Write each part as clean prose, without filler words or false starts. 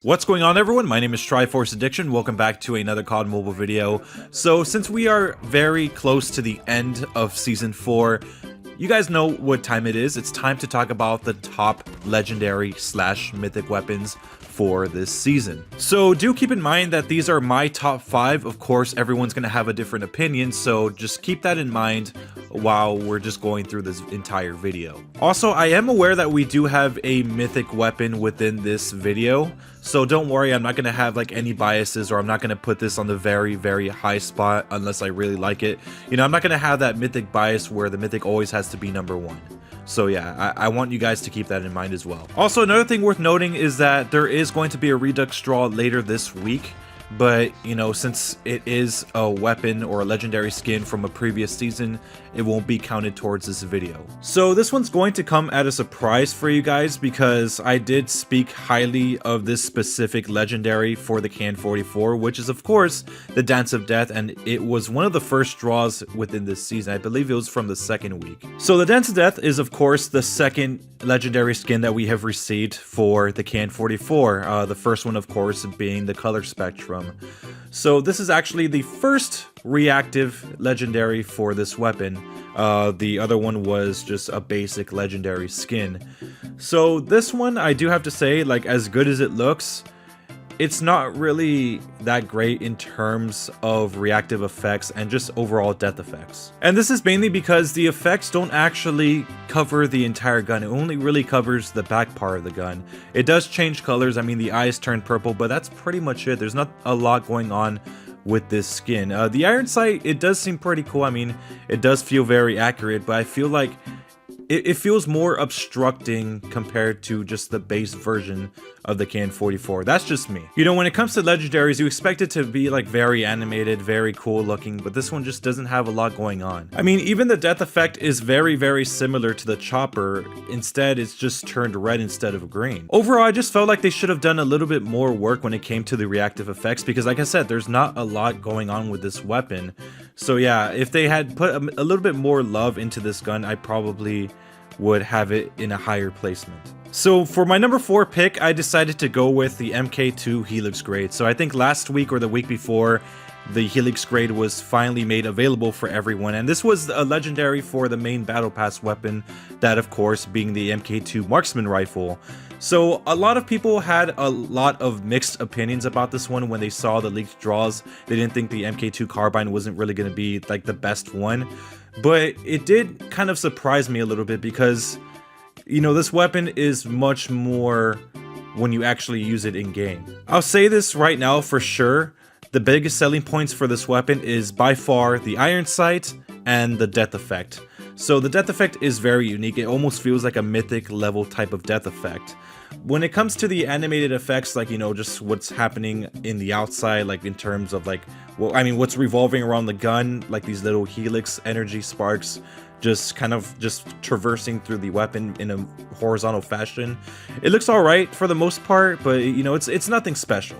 What's going on, everyone? My name is Triforce Addiction. Welcome back to another COD mobile video. So since we are very close to the end of season 4, you guys know what time it is. It's time to talk about the top legendary / mythic weapons for this season. So do keep in mind that these are my top 5. Of course, everyone's going to have a different opinion, so just keep that in mind while we're just going through this entire video. Also, I am aware that we do have a mythic weapon within this video, so don't worry, I'm not going to have like any biases, or I'm not going to put this on the very high spot unless I really like it. You know, I'm not going to have that mythic bias where the mythic always has to be number 1. So yeah, I want you guys to keep that in mind as well. Also, another thing worth noting is that there is going to be a Redux draw later this week. But, you know, since it is a weapon or a legendary skin from a previous season, it won't be counted towards this video. So this one's going to come at a surprise for you guys because I did speak highly of this specific legendary for the CAN-44, which is of course the Dance of Death, and it was one of the first draws within this season. I believe it was from the second week. So the Dance of Death is of course the second legendary skin that we have received for the CAN-44. The first one of course being the color spectrum. So this is actually the first reactive legendary for this weapon. The other one was just a basic legendary skin. So this one, I do have to say, like, as good as it looks, it's not really that great in terms of reactive effects and just overall death effects. And this is mainly because the effects don't actually cover the entire gun. It only really covers the back part of the gun. It does change colors. I mean, the eyes turn purple, but that's pretty much it. There's not a lot going on with this skin. The iron sight, it does seem pretty cool. I mean, it does feel very accurate, but I feel like it feels more obstructing compared to just the base version of the CAN-44. That's just me. You know, when it comes to legendaries, you expect it to be like very animated, very cool looking, but this one just doesn't have a lot going on. I mean, even the death effect is very similar to the chopper. Instead, it's just turned red instead of green. Overall, I just felt like they should have done a little bit more work when it came to the reactive effects, because like I said, there's not a lot going on with this weapon. So yeah, if they had put a little bit more love into this gun, I probably would have it in a higher placement. So for my number 4 pick, I decided to go with the MK2 Helix grade. So I think last week or the week before, the Helix grade was finally made available for everyone, and this was a legendary for the main battle pass weapon, that of course being the MK2 marksman rifle. So a lot of people had a lot of mixed opinions about this one when they saw the leaked draws. They didn't think the MK2 carbine wasn't really going to be like the best one, but it did kind of surprise me a little bit because, you know, this weapon is much more when you actually use it in game. I'll say this right now for sure. The biggest selling points for this weapon is by far the iron sight and the death effect. So the death effect is very unique. It almost feels like a mythic level type of death effect. When it comes to the animated effects, like, you know, just what's happening in the outside, like in terms of like, well, I mean, what's revolving around the gun, like these little helix energy sparks, just kind of just traversing through the weapon in a horizontal fashion. It looks all right for the most part, but you know, it's nothing special.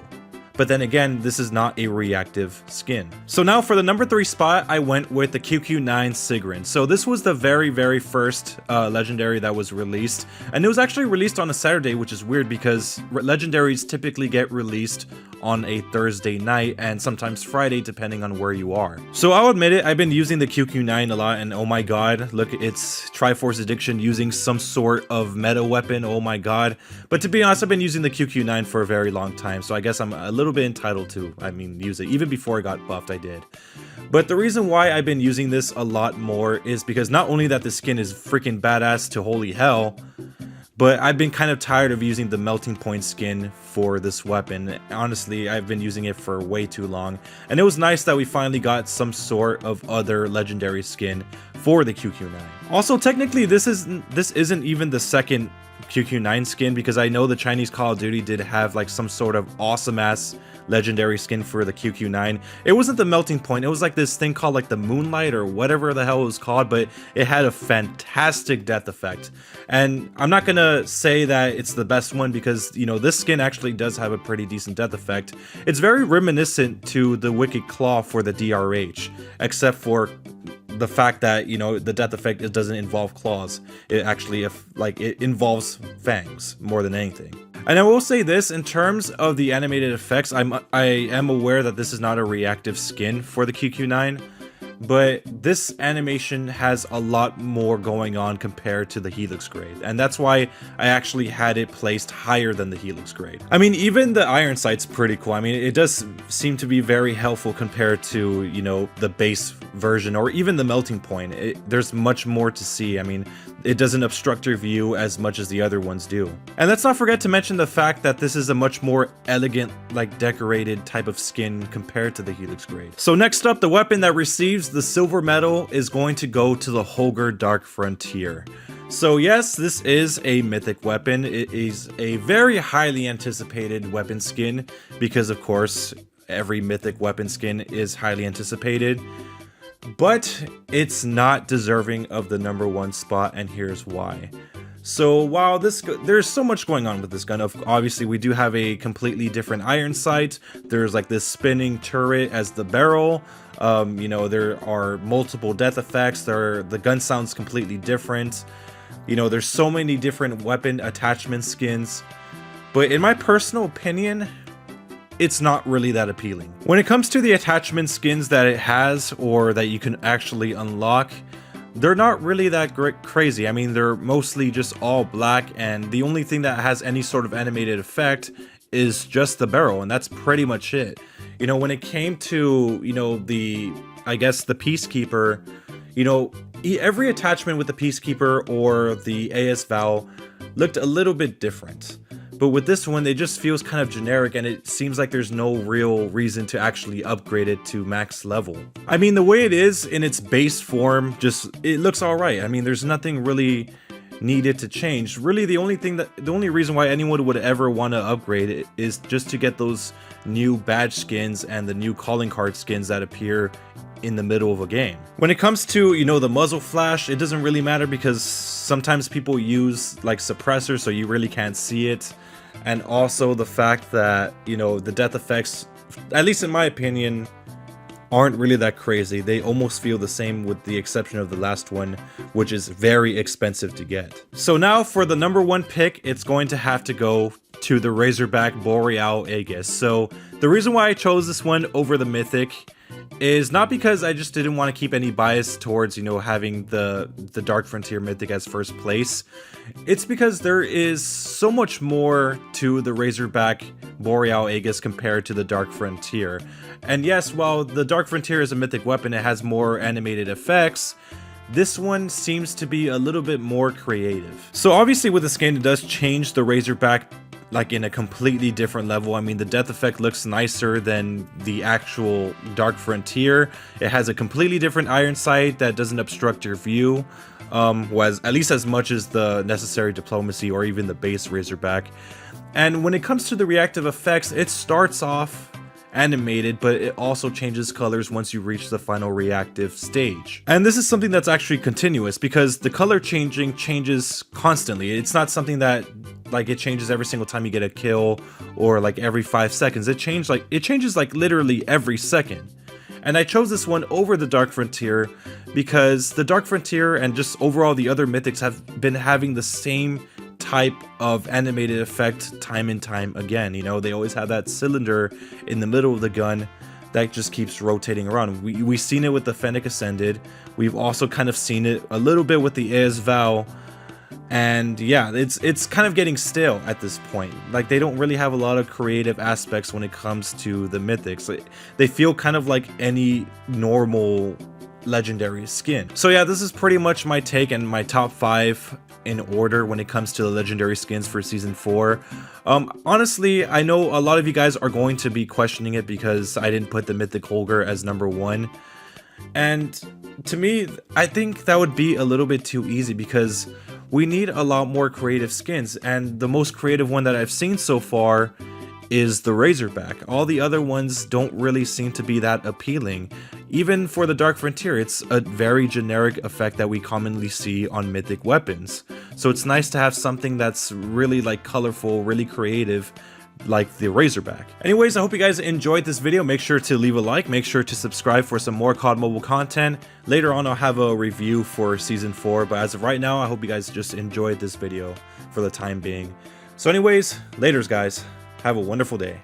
But then again, this is not a reactive skin. So now for the number 3 spot, I went with the QQ9 Sigrun. So this was the very first legendary that was released. And it was actually released on a Saturday, which is weird because legendaries typically get released on a Thursday night and sometimes Friday, depending on where you are. So I'll admit it, I've been using the QQ9 a lot, and oh my god, look, it's Triforce Addiction using some sort of meta weapon, oh my god. But to be honest, I've been using the QQ9 for a very long time, so I guess I'm a little bit entitled to, use it. Even before I got buffed, I did. But the reason why I've been using this a lot more is because not only that the skin is freaking badass to holy hell, but I've been kind of tired of using the melting point skin for this weapon. Honestly, I've been using it for way too long, and it was nice that we finally got some sort of other legendary skin for the QQ9. Also, technically, this isn't even the second QQ9 skin, because I know the Chinese Call of Duty did have like some sort of awesome ass legendary skin for the QQ9. It wasn't the melting point, it was like this thing called like the moonlight or whatever the hell it was called, but it had a fantastic death effect. And I'm not gonna say that it's the best one because, you know, this skin actually does have a pretty decent death effect. It's very reminiscent to the Wicked Claw for the DRH, except for the fact that, you know, the death effect, it doesn't involve claws. It actually, it involves fangs more than anything. And I will say this, in terms of the animated effects, I am aware that this is not a reactive skin for the QQ9, but this animation has a lot more going on compared to the Helix grade, and that's why I actually had it placed higher than the Helix grade. I mean, even the iron sight's pretty cool. I mean, it does seem to be very helpful compared to, you know, the base version or even the melting point. There's much more to see. I mean, it doesn't obstruct your view as much as the other ones do. And let's not forget to mention the fact that this is a much more elegant, like decorated type of skin compared to the Helix grade. So next up, the weapon that receives the silver medal is going to go to the Hogar Dark Frontier. So yes, this is a mythic weapon. It is a very highly anticipated weapon skin because, of course, every mythic weapon skin is highly anticipated. But it's not deserving of the #1 spot, and here's why. So while there's so much going on with this gun, obviously we do have a completely different iron sight. There's like this spinning turret as the barrel. You know, there are multiple death effects. The gun sounds completely different. You know, there's so many different weapon attachment skins. But in my personal opinion, it's not really that appealing. When it comes to the attachment skins that it has or that you can actually unlock, they're not really that crazy. I mean, they're mostly just all black, and the only thing that has any sort of animated effect is just the barrel, and that's pretty much it. You know, when it came to, you know, I guess the Peacekeeper, you know, every attachment with the Peacekeeper or the AS Val looked a little bit different. But with this one, it just feels kind of generic, and it seems like there's no real reason to actually upgrade it to max level. I mean, the way it is in its base form, it looks alright. I mean, there's nothing really needed to change. Really, the only reason why anyone would ever want to upgrade it is just to get those new badge skins and the new calling card skins that appear in the middle of a game. When it comes to, you know, the muzzle flash, it doesn't really matter because sometimes people use like suppressors, so you really can't see it. And also the fact that, you know, the death effects, at least in my opinion, aren't really that crazy. They almost feel the same with the exception of the last one, which is very expensive to get. So now for the #1 pick, it's going to have to go to the Razorback Boreal Aegis. So the reason why I chose this one over the Mythic is not because I just didn't want to keep any bias towards, you know, having the Dark Frontier Mythic as first place. It's because there is so much more to the Razorback Boreal Aegis compared to the Dark Frontier. And yes, while the Dark Frontier is a mythic weapon, it has more animated effects. This one seems to be a little bit more creative. So obviously with the skin, it does change the Razorback like in a completely different level. I mean, the death effect looks nicer than the actual Dark Frontier. It has a completely different iron sight that doesn't obstruct your view, at least as much as the necessary diplomacy or even the base Razorback. And when it comes to the reactive effects, it starts off animated, but it also changes colors once you reach the final reactive stage. And this is something that's actually continuous because the color changing changes constantly. It's not something that like it changes every single time you get a kill or like every 5 seconds. It changes like literally every second. And I chose this one over the Dark Frontier because the Dark Frontier and just overall the other mythics have been having the same type of animated effect time and time again. You know, they always have that cylinder in the middle of the gun that just keeps rotating around. We've seen it with the Fennec Ascended. We've also kind of seen it a little bit with the AS Val. And yeah, it's kind of getting stale at this point. Like, they don't really have a lot of creative aspects when it comes to the mythics. They feel kind of like any normal legendary skin. So yeah, this is pretty much my take and my top 5 in order when it comes to the legendary skins for season 4. Honestly, I know a lot of you guys are going to be questioning it because I didn't put the Mythic Hogar as #1. And to me, I think that would be a little bit too easy because we need a lot more creative skins, and the most creative one that I've seen so far is the Razorback. All the other ones don't really seem to be that appealing. Even for the Dark Frontier, it's a very generic effect that we commonly see on mythic weapons. So it's nice to have something that's really like colorful, really creative, like the Razorback. Anyways, I hope you guys enjoyed this video. Make sure to leave a like, make sure to subscribe for some more COD Mobile content. Later on, I'll have a review for Season 4, but as of right now, I hope you guys just enjoyed this video for the time being. So anyways, laters guys. Have a wonderful day.